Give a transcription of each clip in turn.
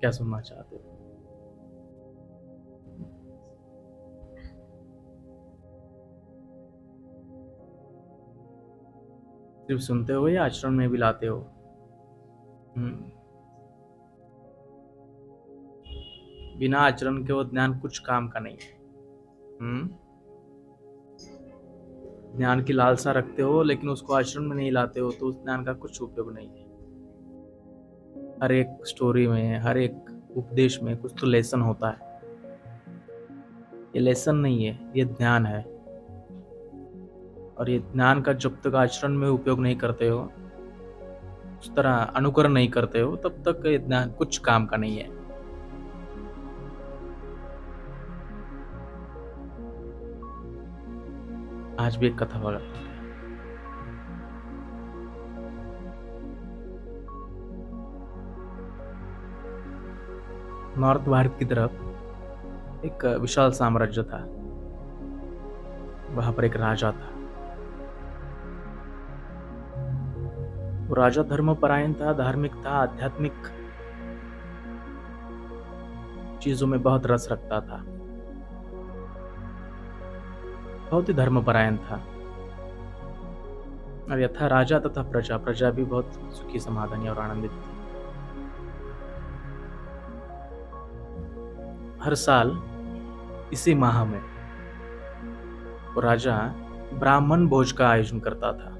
क्या सुनना चाहते हो? सिर्फ सुनते हो या आचरण में भी लाते हो? हम्म। बिना आचरण के वो ज्ञान कुछ काम का नहीं है। हम्म। ज्ञान की लालसा रखते हो लेकिन उसको आचरण में नहीं लाते हो तो उस ज्ञान का कुछ उपयोग नहीं है। हर एक स्टोरी में, हर एक उपदेश में कुछ तो लेसन होता है। ये लेसन नहीं है, ये ज्ञान है। और ये ज्ञान का जब तक आचरण में उपयोग नहीं करते हो, उस तरह अनुकरण नहीं करते हो, तब तक ये ज्ञान कुछ काम का नहीं है। आज भी एक कथा बता। नॉर्थ भारत की तरफ एक विशाल साम्राज्य था। वहां पर एक राजा था। वो राजा धर्मपरायण था, धार्मिक था, आध्यात्मिक चीजों में बहुत रस रखता था। बहुत ही धर्मपरायण था। और यथा राजा तथा प्रजा, प्रजा भी बहुत सुखी, समाधानी और आनंदित थी। हर साल इसी माह में वो राजा ब्राह्मण भोज का आयोजन करता था।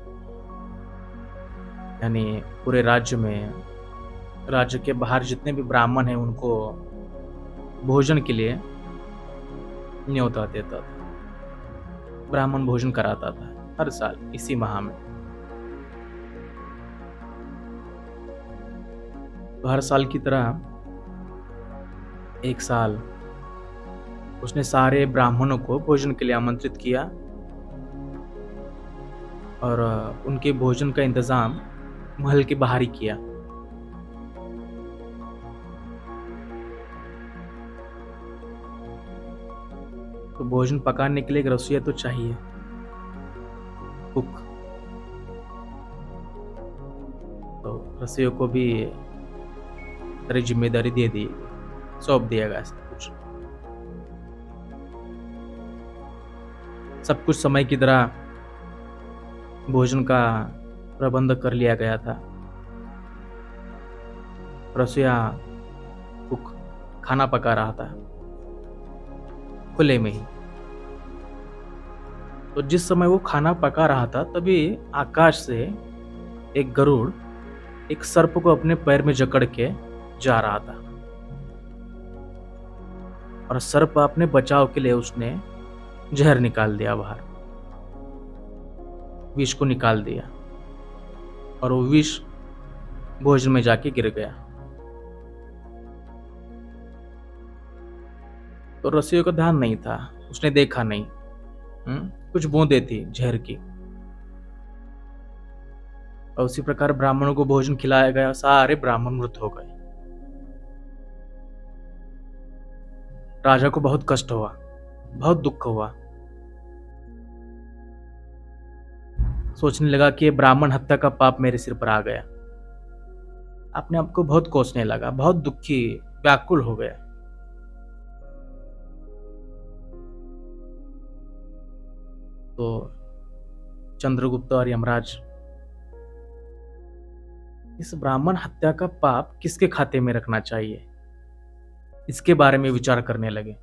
यानी पूरे राज्य में, राज्य के बाहर जितने भी ब्राह्मण हैं उनको भोजन के लिए न्योता देता था। ब्राह्मण भोजन कराता था हर साल इसी माह में। तो हर साल की तरह एक साल उसने सारे ब्राह्मणों को भोजन के लिए आमंत्रित किया और उनके भोजन का इंतजाम महल के बाहर ही किया। तो भोजन पकाने के लिए एक रसोइया तो चाहिए, कुक। तो रसोइयों को भी सारी जिम्मेदारी दे दी, सौंप दिया गया। सब कुछ समय की तरह भोजन का प्रबंध कर लिया गया था। रसोइया कुक खाना पका रहा था खुले में ही। तो जिस समय वो खाना पका रहा था तभी आकाश से एक गरुड़ एक सर्प को अपने पैर में जकड़ के जा रहा था। और सर्प अपने बचाव के लिए उसने जहर निकाल दिया बाहर, विष को निकाल दिया। और वो विष भोजन में जाके गिर गया। तो रसोइयों का ध्यान नहीं था, उसने देखा नहीं। कुछ बूंदें थी जहर की। और उसी प्रकार ब्राह्मणों को भोजन खिलाया गया, सारे ब्राह्मण मृत हो गए। राजा को बहुत कष्ट हुआ, बहुत दुख हुआ। सोचने लगा कि ये ब्राह्मण हत्या का पाप मेरे सिर पर आ गया। अपने आप को बहुत कोसने लगा, बहुत दुखी, व्याकुल हो गया। तो चंद्रगुप्त और यमराज इस ब्राह्मण हत्या का पाप किसके खाते में रखना चाहिए, इसके बारे में विचार करने लगे।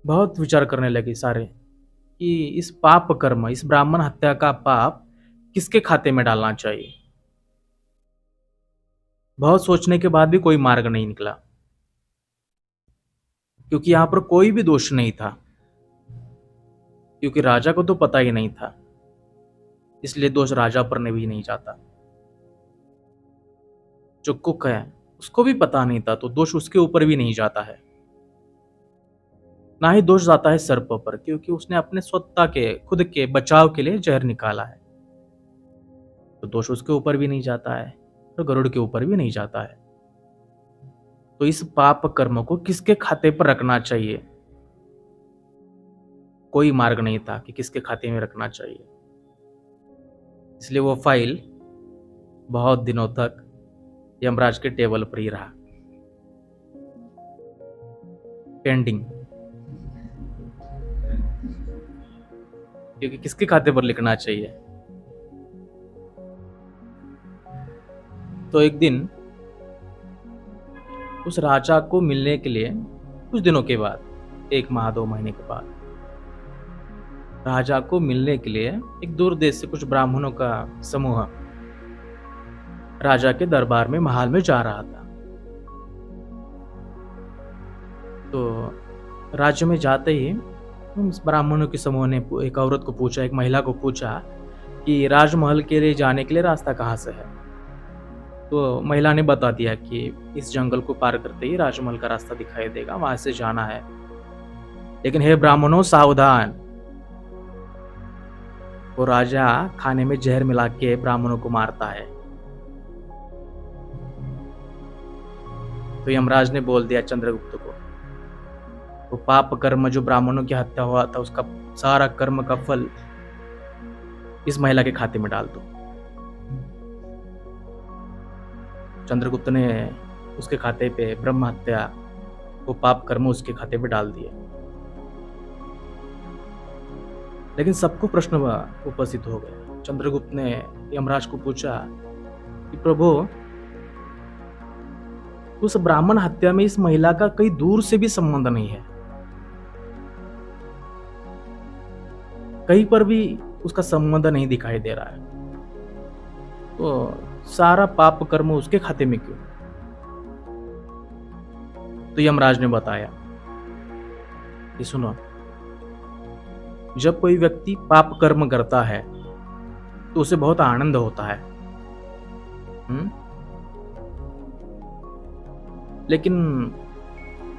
बहुत विचार करने लगे सारे कि इस पाप कर्म, इस ब्राह्मण हत्या का पाप किसके खाते में डालना चाहिए। बहुत सोचने के बाद भी कोई मार्ग नहीं निकला, क्योंकि यहां पर कोई भी दोष नहीं था। क्योंकि राजा को तो पता ही नहीं था, इसलिए दोष राजा पर भी नहीं जाता। जो कुक है उसको भी पता नहीं था, तो दोष उसके ऊपर भी नहीं जाता है। ना ही दोष जाता है सर्प पर, क्योंकि उसने अपने स्वतः के, खुद के बचाव के लिए जहर निकाला है। तो दोष उसके ऊपर भी नहीं जाता है, तो गरुड़ के ऊपर भी नहीं जाता है। तो इस पाप कर्म को किसके खाते पर रखना चाहिए, कोई मार्ग नहीं था कि किसके खाते में रखना चाहिए। इसलिए वो फाइल बहुत दिनों तक यमराज के टेबल पर ही रहा, पेंडिंग। क्योंकि किसके खाते पर लिखना चाहिए। तो एक दिन उस राजा को मिलने के लिए कुछ दिनों के बाद, 1 माह 2 महीने के बाद, राजा को मिलने के लिए एक दूर देश से कुछ ब्राह्मणों का समूह राजा के दरबार में महल में जा रहा था। तो राज्य में जाते ही उस ब्राह्मणों के समूह ने एक औरत को पूछा, एक महिला को पूछा कि राजमहल के लिए जाने के लिए रास्ता कहाँ से है। तो महिला ने बता दिया कि इस जंगल को पार करते ही राजमहल का रास्ता दिखाई देगा, वहां से जाना है। लेकिन हे ब्राह्मणों, सावधान, वो राजा खाने में जहर मिला के ब्राह्मणों को मारता है। तो यमराज ने बोल दिया चंद्रगुप्त को, वो पाप कर्म जो ब्राह्मणों की हत्या हुआ था, उसका सारा कर्म का फल इस महिला के खाते में डाल दो। चंद्रगुप्त ने उसके खाते पे ब्रह्म हत्या, वो पाप कर्म उसके खाते पे डाल दिए। लेकिन सबको प्रश्न उपस्थित हो गया। चंद्रगुप्त ने यमराज को पूछा कि प्रभु, उस ब्राह्मण हत्या में इस महिला का कहीं दूर से भी संबंध नहीं है, कहीं पर भी उसका संबंध नहीं दिखाई दे रहा है, तो सारा पाप कर्म उसके खाते में क्यों? तो यमराज ने बताया कि सुनो, जब कोई व्यक्ति पाप कर्म करता है तो उसे बहुत आनंद होता है। लेकिन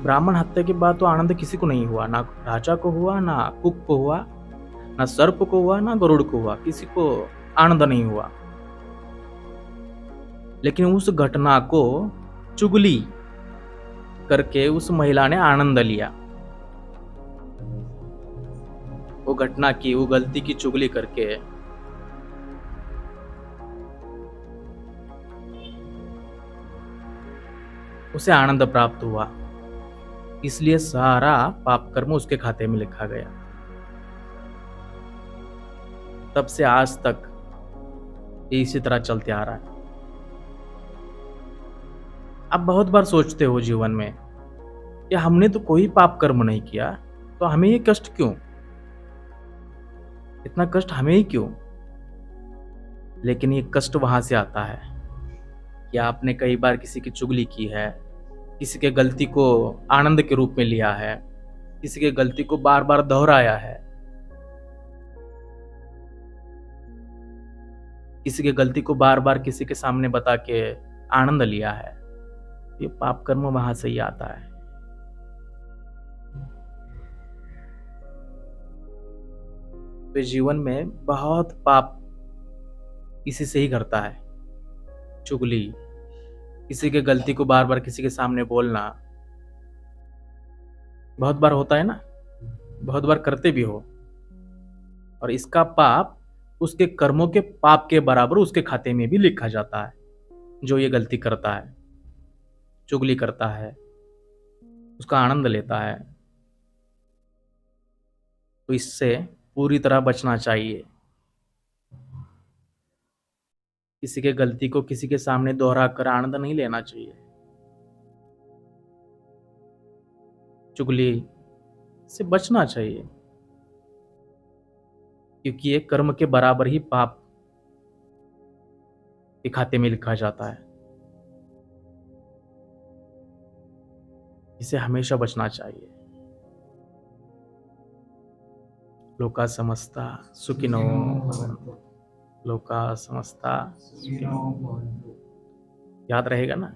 ब्राह्मण हत्या के बाद तो आनंद किसी को नहीं हुआ, ना राजा को हुआ, ना कुक को हुआ, ना सर्प को हुआ, ना गरुड़ को हुआ, किसी को आनंद नहीं हुआ। लेकिन उस घटना को चुगली करके उस महिला ने आनंद लिया। वो घटना की, वो गलती की चुगली करके उसे आनंद प्राप्त हुआ, इसलिए सारा पाप कर्म उसके खाते में लिखा गया। तब से आज तक ये इसी तरह चलते आ रहा है। आप बहुत बार सोचते हो जीवन में कि हमने तो कोई पाप कर्म नहीं किया, तो हमें ये कष्ट क्यों, इतना कष्ट हमें ही क्यों? लेकिन ये कष्ट वहां से आता है कि आपने कई बार किसी की चुगली की है, किसी के गलती को आनंद के रूप में लिया है, किसी के गलती को बार बार दोहराया है, किसी के गलती को बार बार किसी के सामने बता के आनंद लिया है। ये पाप कर्म वहां से ही आता है। तो जीवन में बहुत पाप इसी से ही करता है। चुगली, किसी के गलती को बार बार किसी के सामने बोलना, बहुत बार होता है ना, बहुत बार करते भी हो, और इसका पाप उसके कर्मों के पाप के बराबर उसके खाते में भी लिखा जाता है। जो ये गलती करता है, चुगली करता है, उसका आनंद लेता है, तो इससे पूरी तरह बचना चाहिए। किसी के गलती को किसी के सामने दोहरा कर आनंद नहीं लेना चाहिए। चुगली से बचना चाहिए, क्योंकि ये कर्म के बराबर ही पाप के खाते में लिखा जाता है। इसे हमेशा बचना चाहिए। लोका समस्ता सुखिनो भवन्तु। लोका समस्ता सुखिनो भवन्तु। याद रहेगा ना?